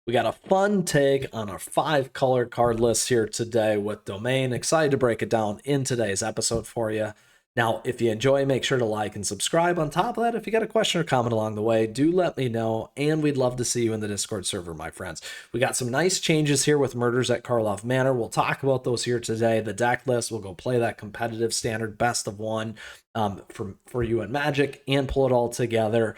We got a fun take on our 5-color card list here today with Domain. Excited to break it down in today's episode for you. Now, if you enjoy, make sure to like and subscribe. On top of that, if you got a question or comment along the way, do let me know, and we'd love to see you in the Discord server, my friends. We got some nice changes here with Murders at Karlov Manor. We'll talk about those here today. The deck list, we'll go play that competitive standard best of one for you and Magic and pull it all together.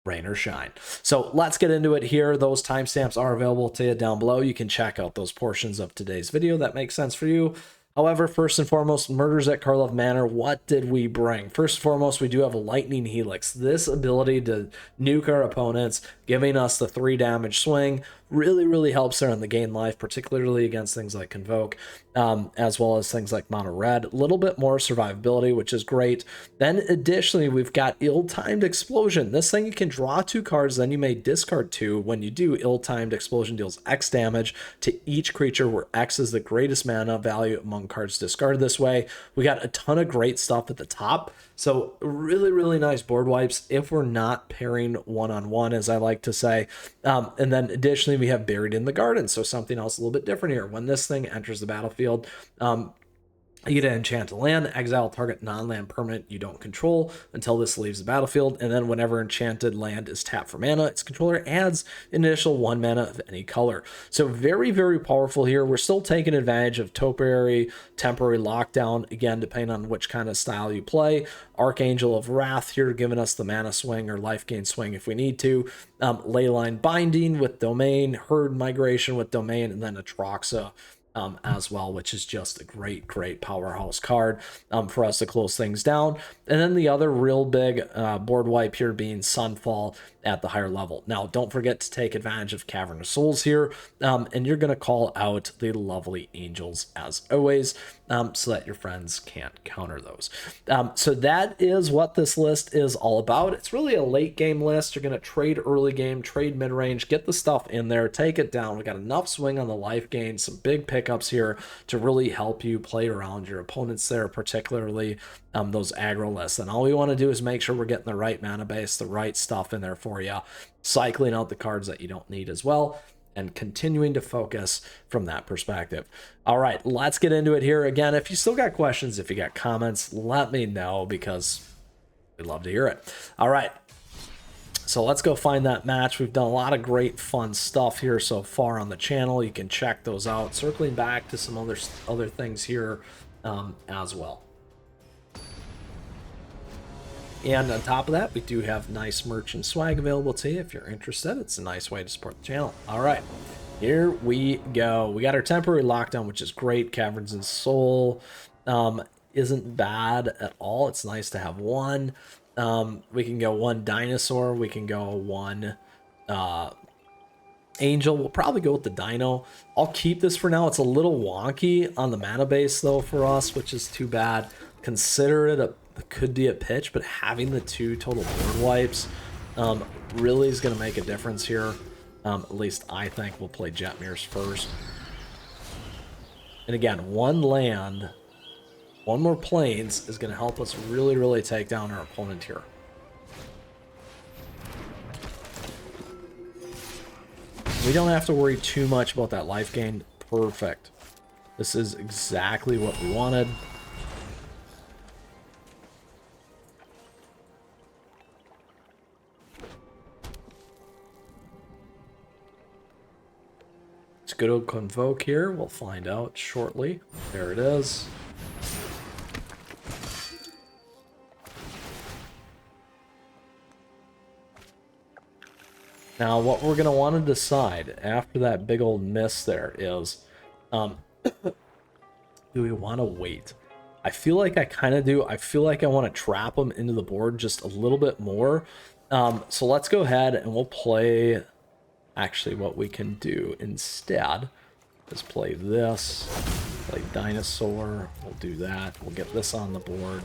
Rain or shine. So let's get into it here. Those timestamps are available to you down below. You can check out those portions of today's video that make sense for you. However, first and foremost, Murders at Karlov Manor, what did we bring? First and foremost, we do have a Lightning Helix. This ability to nuke our opponents, giving us the 3 damage swing, really helps there on the gain life, particularly against things like Convoke, as well as things like Mono Red. A little bit more survivability, which is great. Then additionally, we've got Ill-Timed Explosion. This thing, you can draw 2 cards, then you may discard 2. When you do, Ill-Timed Explosion deals X damage to each creature, where X is the greatest mana value among cards discarded this way. We got a ton of great stuff at the top. So really nice board wipes if we're not pairing one-on-one, as I like to say. And then additionally, we have Buried in the Garden. So something else a little bit different here. When this thing enters the battlefield, you get to enchant a land, exile target non-land permanent you don't control until this leaves the battlefield, and then whenever enchanted land is tapped for mana, its controller adds an additional 1 mana of any color. So very powerful here. We're still taking advantage of temporary lockdown, again, depending on which kind of style you play. Archangel of Wrath here, giving us the mana swing or life gain swing if we need to. Leyline Binding with Domain, Herd Migration with Domain, and then Atraxa as well, which is just a great powerhouse card for us to close things down. And then the other real big board wipe here being Sunfall at the higher level. Now, don't forget to take advantage of Cavern of Souls here, and you're going to call out the lovely angels as always, so that your friends can't counter those. So that is what this list is all about. It's really a late game list. You're going to trade early game, trade mid-range, get the stuff in there, take it down. We got enough swing on the life gain, some big pickups here to really help you play around your opponents there, particularly those aggro lists. And all we want to do is make sure we're getting the right mana base, the right stuff in there for you, cycling out the cards that you don't need as well, and continuing to focus from that perspective. All right, let's get into it here. Again, if you still got questions, if you got comments, let me know, because we'd love to hear it. All right, so let's go find that match. We've done a lot of great fun stuff here so far on the channel. You can check those out. Circling back to some other things here as well. And on top of that, we do have nice merch and swag available to you if you're interested. It's a nice way to support the channel. All right, here we go. We got our temporary lockdown, which is great. Caverns and Soul isn't bad at all. It's nice to have one. We can go 1 dinosaur. We can go 1 angel. We'll probably go with the dino. I'll keep this for now. It's a little wonky on the mana base though for us, which is too bad. Consider it could be a pitch, but having the 2 total board wipes really is going to make a difference here. At least I think. We'll play Jetmir's first. And again, 1 land, 1 more plains is going to help us really take down our opponent here. We don't have to worry too much about that life gain. Perfect. This is exactly what we wanted. It's good old Convoke here. We'll find out shortly. There it is. Now, what we're going to want to decide after that big old miss there is, do we want to wait? I feel like I kind of do. I feel like I want to trap them into the board just a little bit more. So let's go ahead and we'll play. Actually, what we can do instead is play this, play dinosaur. We'll do that. We'll get this on the board.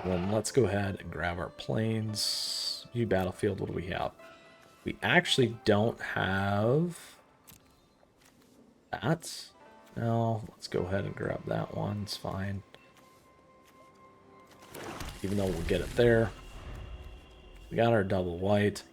Then let's go ahead and grab our planes. View battlefield. What do we have? We actually don't have that. No, let's go ahead and grab that one. It's fine. Even though we'll get it there. We got our double white.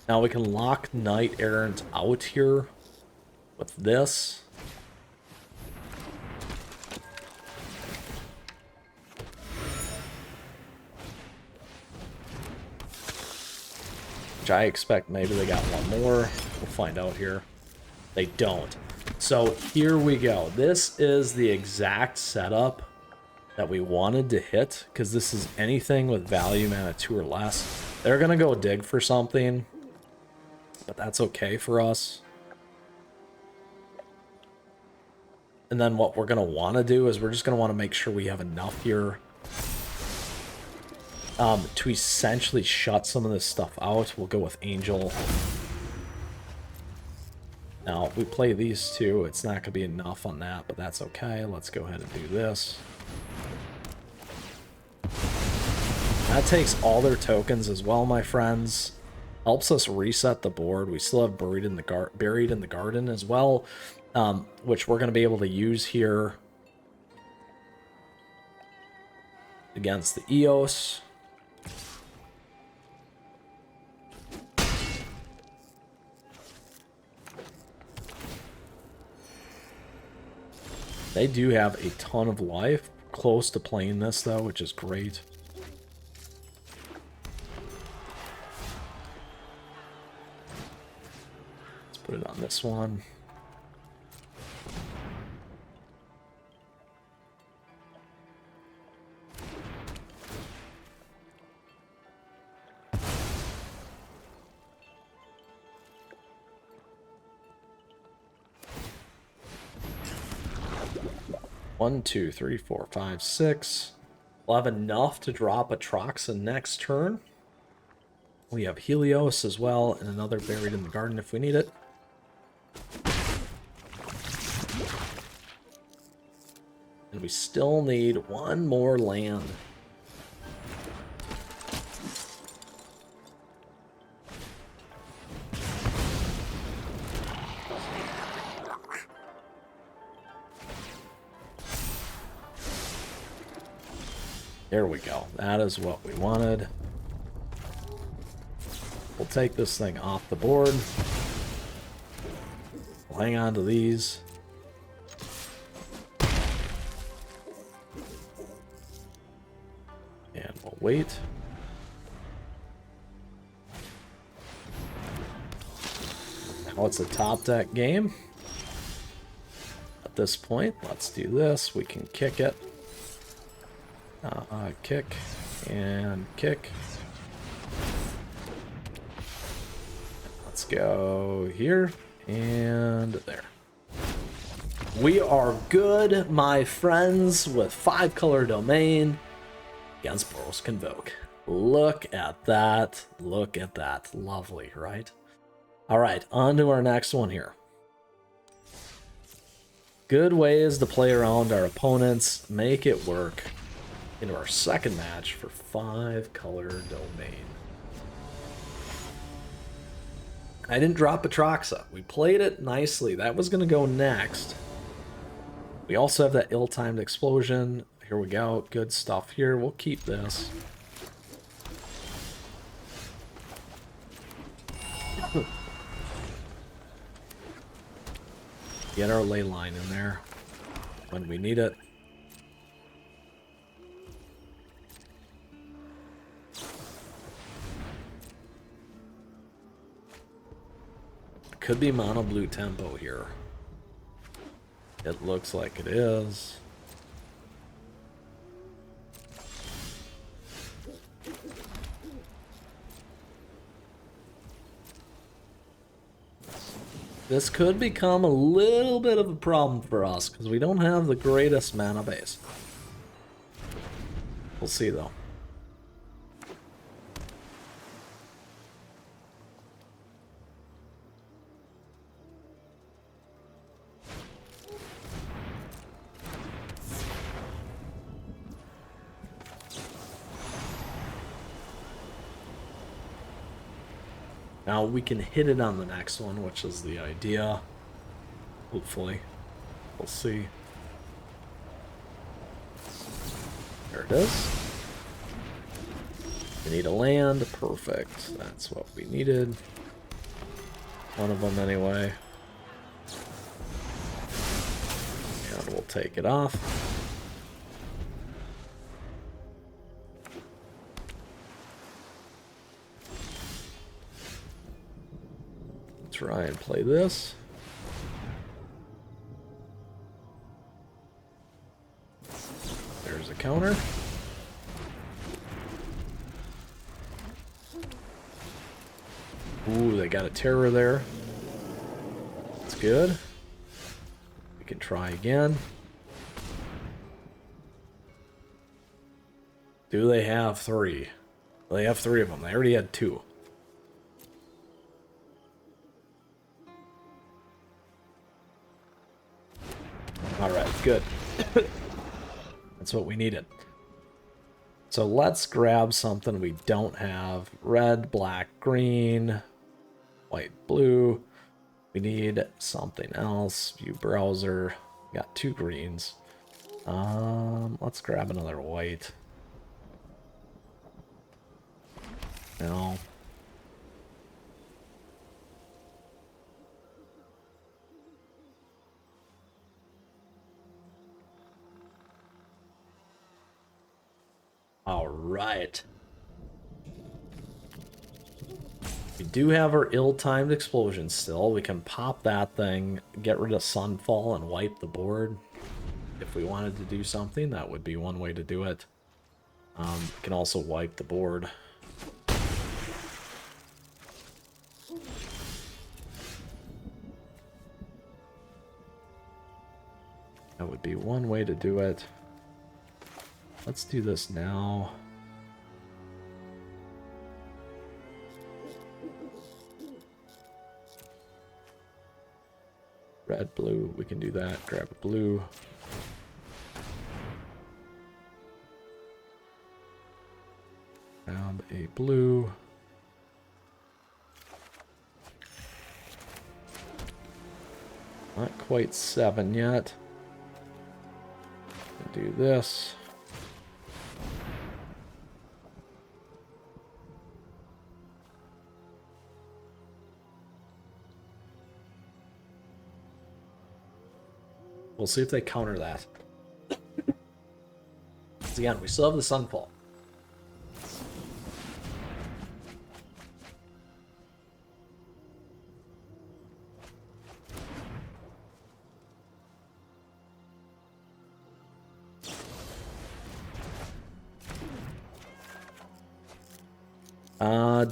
Now we can lock Knight Errant out here with this. Which I expect maybe they got one more. We'll find out here. They don't. So here we go. This is the exact setup that we wanted to hit, because this is anything with value mana 2 or less. They're going to go dig for something, but that's okay for us. And then what we're going to want to do is we're just going to want to make sure we have enough here to essentially shut some of this stuff out. We'll go with Angel. Now, if we play these two, it's not going to be enough on that, but that's okay. Let's go ahead and do this. That takes all their tokens as well, my friends. Helps us reset the board. We still have Buried in the Garden as well, which we're going to be able to use here against the Eos. They do have a ton of life. Close to playing this, though, which is great. Let's put it on this one. One, two, three, four, five, six. We'll have enough to drop a Troxan next turn. We have Helios as well, and another Buried in the Garden if we need it. And we still need one more land. There we go. That is what we wanted. We'll take this thing off the board. We'll hang on to these. And we'll wait. Now it's a top deck game. At this point, let's do this. We can kick it. Kick and kick. Let's go here and there. We are good, my friends, with 5-color domain against Boros Convoke. Look at that. Look at that. Lovely, right? All right, on to our next one here. Good ways to play around our opponents, make it work. Into our second match for 5-color domain. I didn't drop Atraxa. We played it nicely. That was going to go next. We also have that ill-timed explosion. Here we go. Good stuff here. We'll keep this. Get our ley line in there when we need it. Could be mono blue tempo here. It looks like it is. This could become a little bit of a problem for us because we don't have the greatest mana base. We'll see though. Now we can hit it on the next one, which is the idea. Hopefully. We'll see. There it is. We need a land. Perfect. That's what we needed. One of them anyway. And we'll take it off. Try and play this. There's a counter. Ooh, they got a terror there. That's good. We can try again. Do they have three? Well, they have three of them. They already had two. Alright, good. That's what we needed. So let's grab something we don't have. Red, black, green, white, blue. We need something else. View browser. Got two greens. Let's grab another white. No. All right. We do have our ill-timed explosion still. We can pop that thing, get rid of Sunfall, and wipe the board. If we wanted to do something, that would be one way to do it. We can also wipe the board. That would be one way to do it. Let's do this now. Red, blue, we can do that. Grab a blue. Grab a blue. Not quite 7 yet. Do this. We'll see if they counter that. Again, we still have the Sunfall.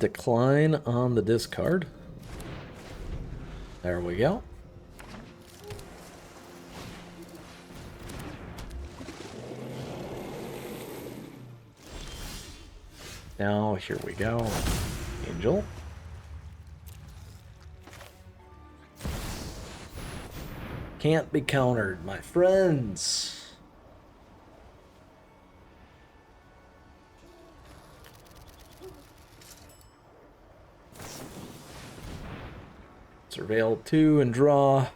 Decline on the discard. There we go. Now, here we go. Angel. Can't be countered, my friends. Surveil 2 and draw.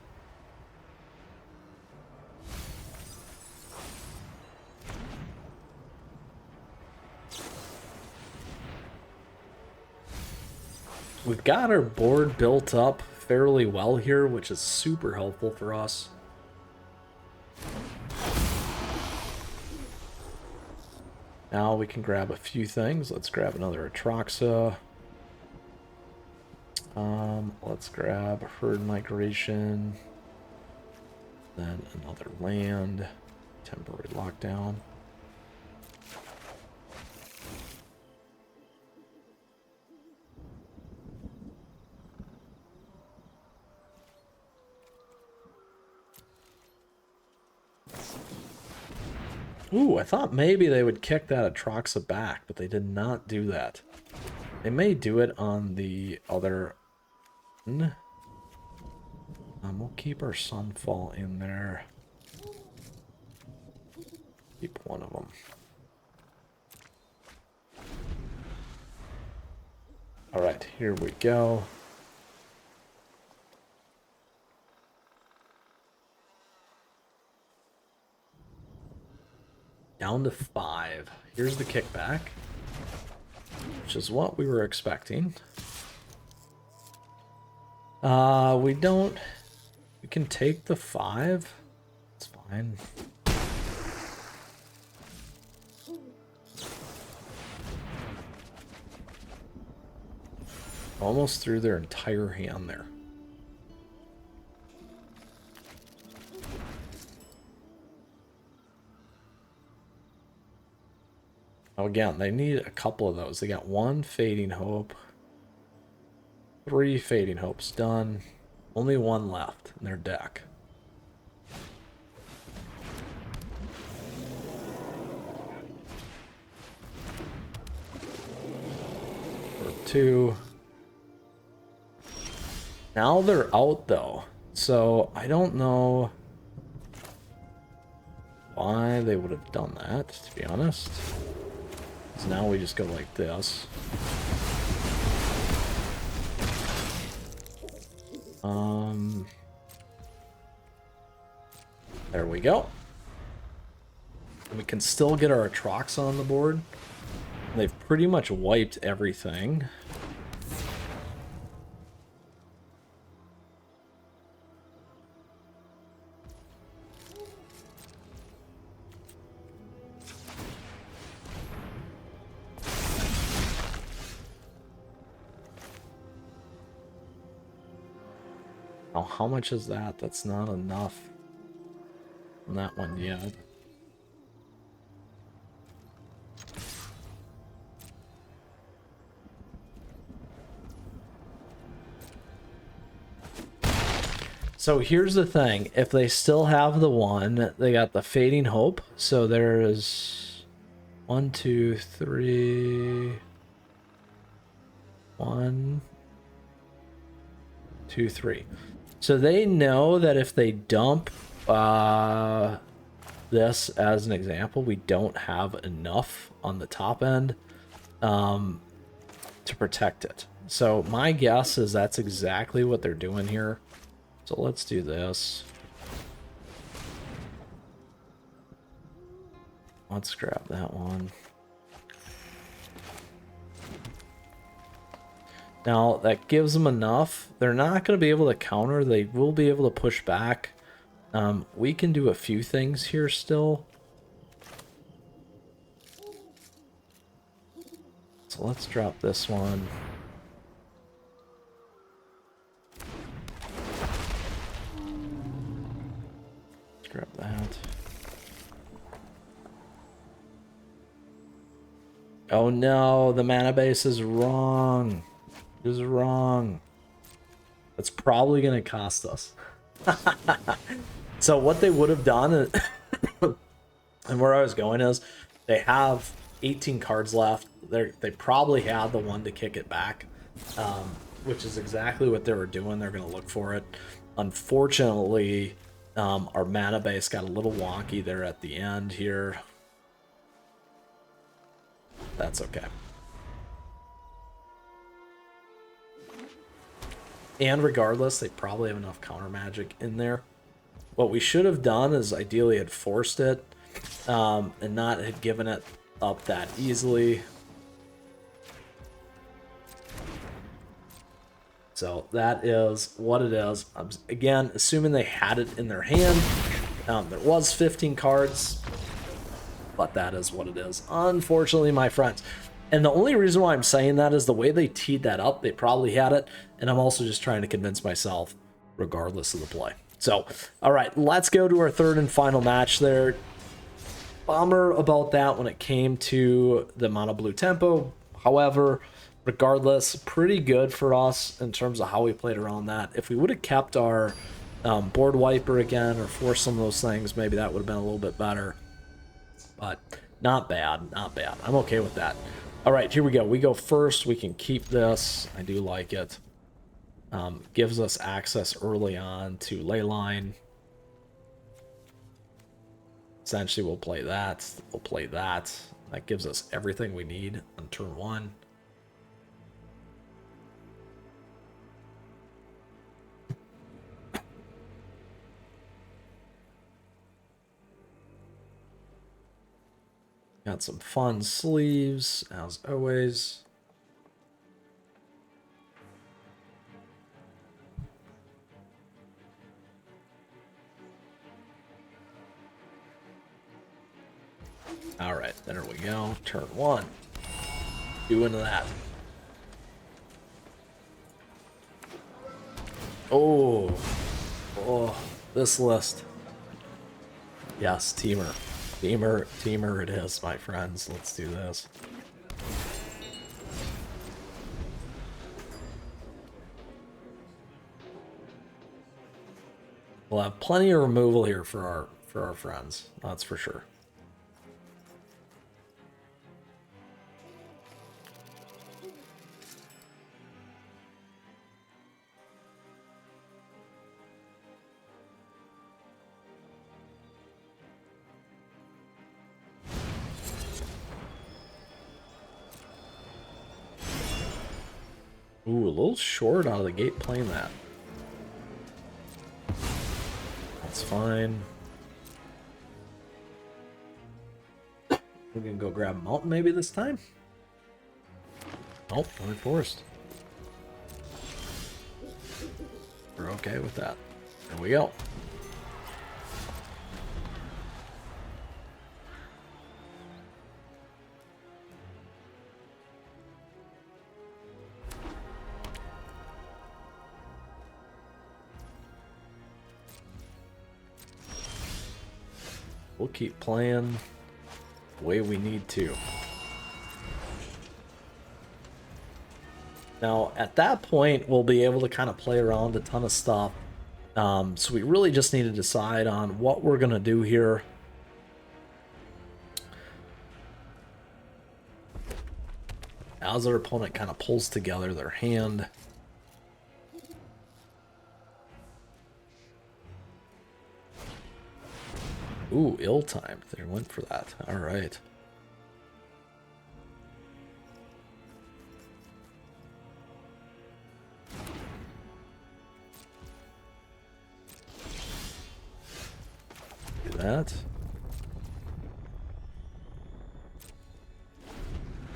We've got our board built up fairly well here, which is super helpful for us. Now we can grab a few things. Let's grab another Atraxa. Let's grab Herd Migration. Then another land. Temporary lockdown. Ooh, I thought maybe they would kick that Atraxa back, but they did not do that. They may do it on the other... we'll keep our Sunfall in there. Keep one of them. Alright, here we go. Down to 5. Here's the kickback, which is what we were expecting. We don't... We can take the 5. It's fine. Almost through their entire hand there. Now again, they need a couple of those. They got 1 Fading Hope. 3 Fading Hopes done. Only 1 left in their deck. Or 2. Now they're out though. So I don't know why they would have done that, to be honest. So now we just go like this. There we go. We can still get our Atrox on the board. They've pretty much wiped everything. Oh, how much is that? That's not enough on that one yet. So here's the thing. If they still have the 1, they got the Fading Hope. So there's 1, 2, 3... 1, 2, 3. So they know that if they dump this as an example, we don't have enough on the top end to protect it. So my guess is that's exactly what they're doing here. So let's do this. Let's grab that one. Now, that gives them enough. They're not going to be able to counter. They will be able to push back. We can do a few things here still. So let's drop this one. Let's grab that. Oh no, the mana base is wrong. It is wrong. That's probably going to cost us. So what they would have done, and where I was going is, they have 18 cards left. They probably had the 1 to kick it back, which is exactly what they were doing. They're going to look for it. Unfortunately, our mana base got a little wonky there at the end here. That's okay. And regardless, they probably have enough counter magic in there. What we should have done is ideally had forced it and not had given it up that easily. So that is what it is. Again, assuming they had it in their hand. There was 15 cards, but that is what it is. Unfortunately, my friends. And the only reason why I'm saying that is the way they teed that up, they probably had it. And I'm also just trying to convince myself, regardless of the play. So, all right, let's go to our third and final match there. Bummer about that when it came to the mono blue tempo. However, regardless, pretty good for us in terms of how we played around that. If we would have kept our board wiper again or forced some of those things, maybe that would have been a little bit better. But not bad, not bad. I'm okay with that. All right, here we go. We go first. We can keep this. I do like it. Gives us access early on to Leyline. Essentially, we'll play that. We'll play that. That gives us everything we need on turn 1. Got some fun sleeves, as always. Alright, there we go. Turn 1. Doing that. Oh. Oh, this list. Yes, Temur. Temur it is, my friends. Let's do this. We'll have plenty of removal here for our friends. That's for sure. Ooh, a little short out of the gate playing that. That's fine. We're gonna go grab a mountain maybe this time? Nope, we're forced. We're okay with that. There we go. We'll keep playing the way we need to. Now, at that point, we'll be able to kind of play around a ton of stuff. So we really just need to decide on what we're going to do here. As our opponent kind of pulls together their hand. Ooh, ill-timed. They went for that. All right. Do that.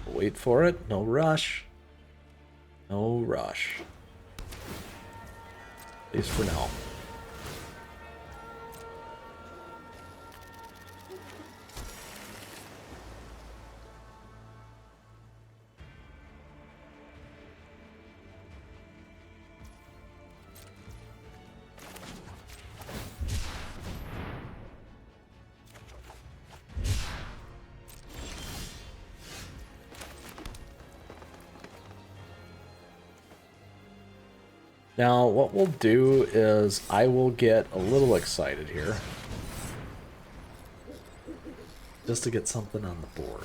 Wait for it. No rush. No rush. At least for now. Now, what we'll do is I will get a little excited here. Just to get something on the board.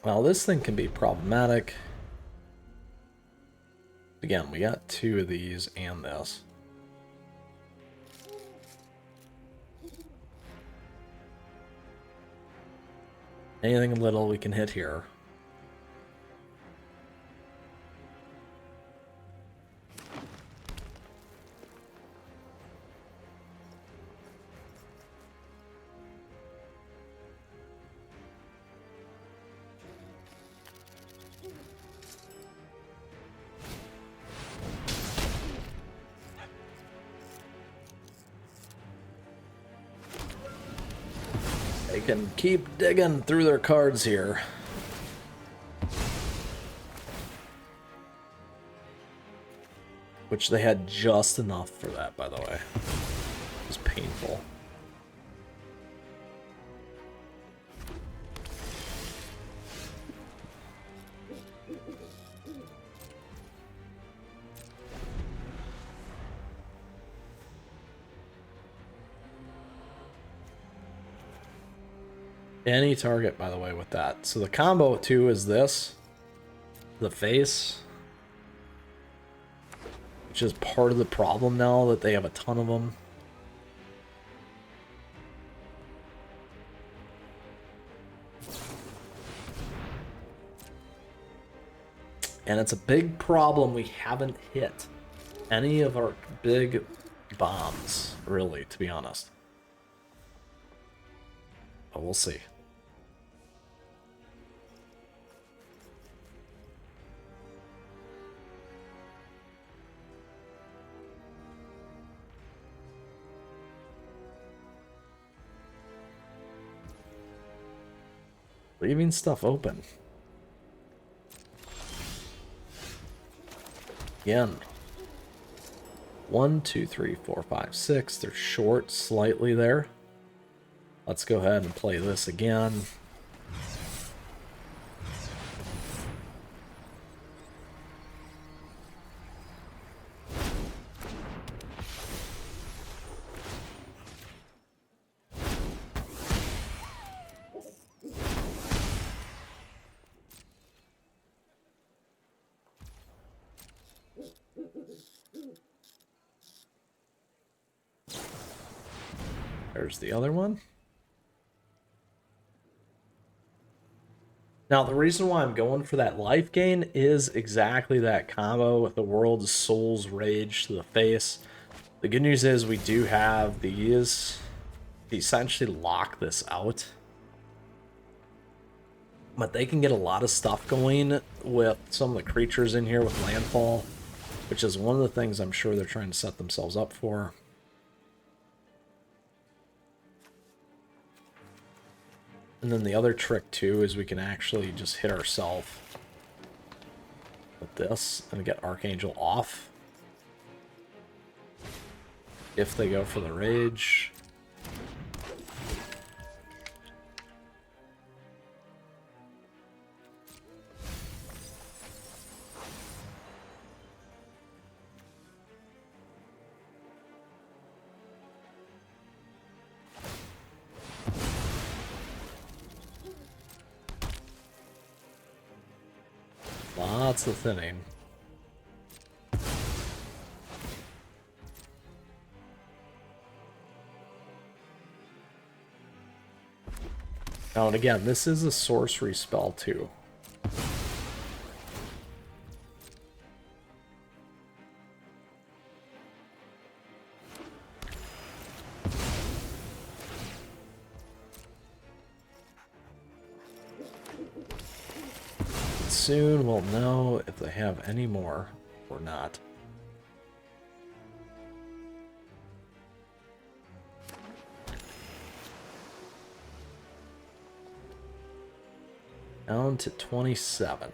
Well, this thing can be problematic. Again, we got 2 of these and this. Anything little we can hit here. They can keep digging through their cards here. Which they had just enough for that, by the way. It was painful. Any target, by the way, with that. So the combo too is this. The face. Which is part of the problem now that they have a ton of them. And it's a big problem we haven't hit any of our big bombs, really, to be honest. But we'll see. Leaving stuff open. Again. 1, 2, 3, 4, 5, 6. They're short slightly there. Let's go ahead and play this again. There's the other one. Now, the reason why I'm going for that life gain is exactly that combo with the World's Soul's Rage to the face. The good news is we do have these to essentially lock this out. But they can get a lot of stuff going with some of the creatures in here with landfall, which is one of the things I'm sure they're trying to set themselves up for. And then the other trick too is we can actually just hit ourselves with this and get Archangel off if they go for the rage. Lots of thinning. Now, and again, this is a sorcery spell too. Soon we'll know if they have any more or not. Down to 27.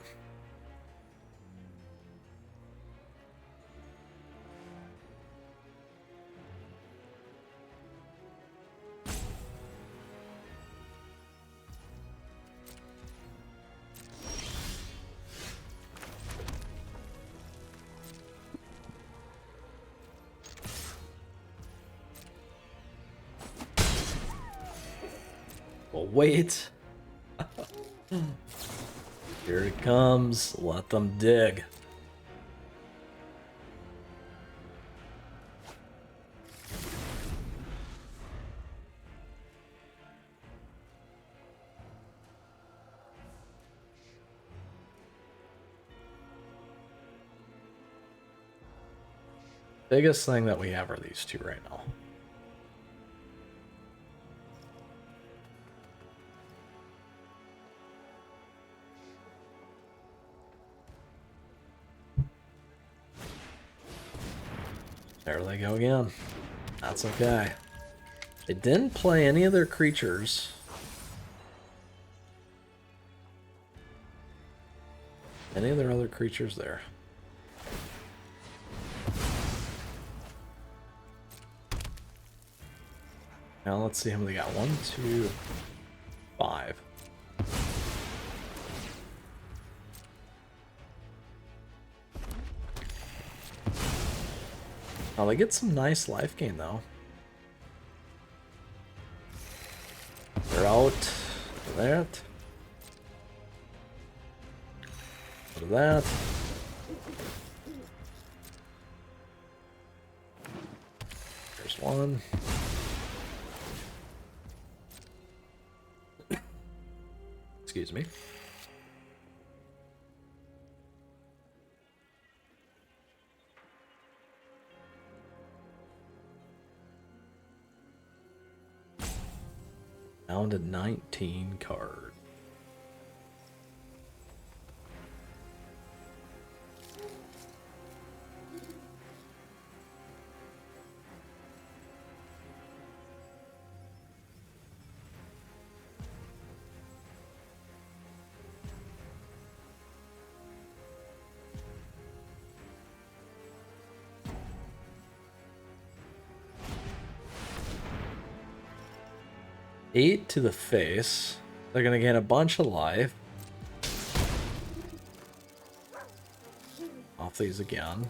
Well, wait. Here it comes. Let them dig. Biggest thing that we have are these two right now. There they go again. That's okay. They didn't play any of their creatures. Any of their other creatures there. Now let's see how many they got. 1, 2, 5. Oh, they get some nice life gain, though. They're out for that. For that. There's one. Excuse me. Down to 19 cards. 8 to the face. They're going to gain a bunch of life. Off these again.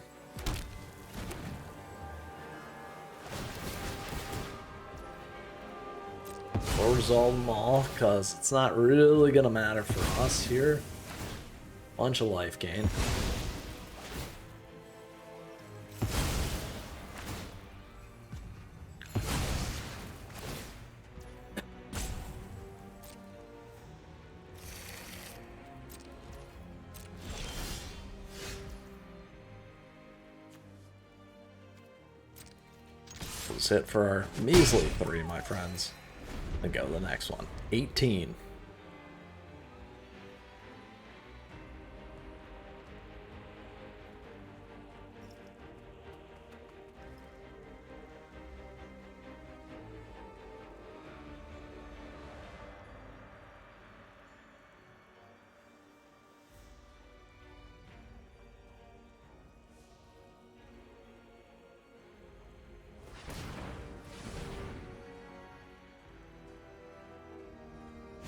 We'll resolve them all, because it's not really going to matter for us here. Bunch of life gain. Let's hit for our measly 3, my friends. And go to the next one. 18.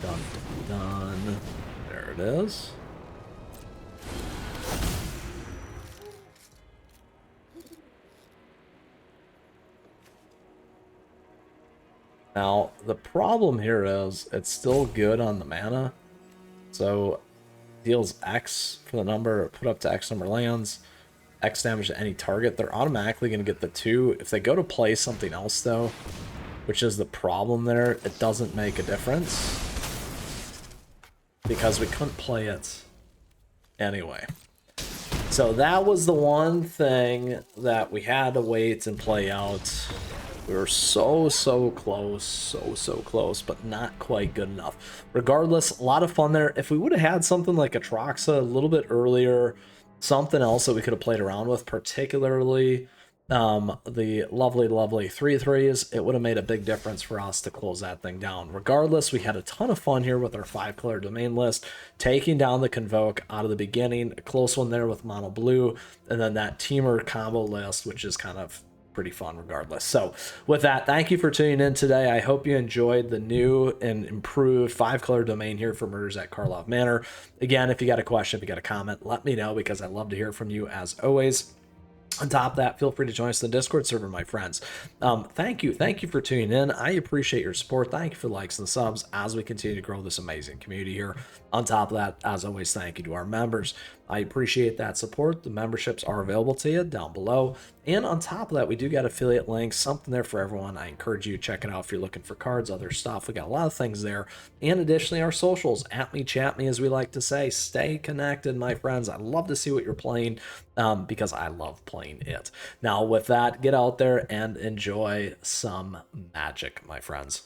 Dun, dun, dun. There it is. Now, the problem here is it's still good on the mana. So, deals X for the number, put up to X number of lands, X damage to any target. They're automatically going to get the 2. If they go to play something else, though, which is the problem there, it doesn't make a difference. Because we couldn't play it anyway. So that was the one thing that we had to wait and play out. We were so close, so close, but not quite good enough. Regardless, a lot of fun there. If we would have had something like Atraxa a little bit earlier, something else that we could have played around with, particularly the lovely 3/3s, it would have made a big difference for us to close that thing down. Regardless, we had a ton of fun here with our 5-color domain list, taking down the Convoke out of the beginning, a close one there with mono blue, and then that Temur combo list, which is kind of pretty fun regardless. So with that, thank you for tuning in today. I hope you enjoyed the new and improved 5-color domain here for Murders at Karlov Manor. Again, if you got a question, if you got a comment, let me know, because I love to hear from you as always. On top of that, feel free to join us in the Discord server, my friends. Thank you for tuning in. I appreciate your support. Thank you for the likes and the subs as we continue to grow this amazing community here. On top of that, as always, thank you to our members. I appreciate that support. The memberships are available to you down below. And on top of that, we do got affiliate links, something there for everyone. I encourage you to check it out if you're looking for cards, other stuff. We got a lot of things there. And additionally, our socials, at me, chat me, as we like to say. Stay connected, my friends. I love to see what you're playing, because I love playing it. Now, with that, get out there and enjoy some magic, my friends.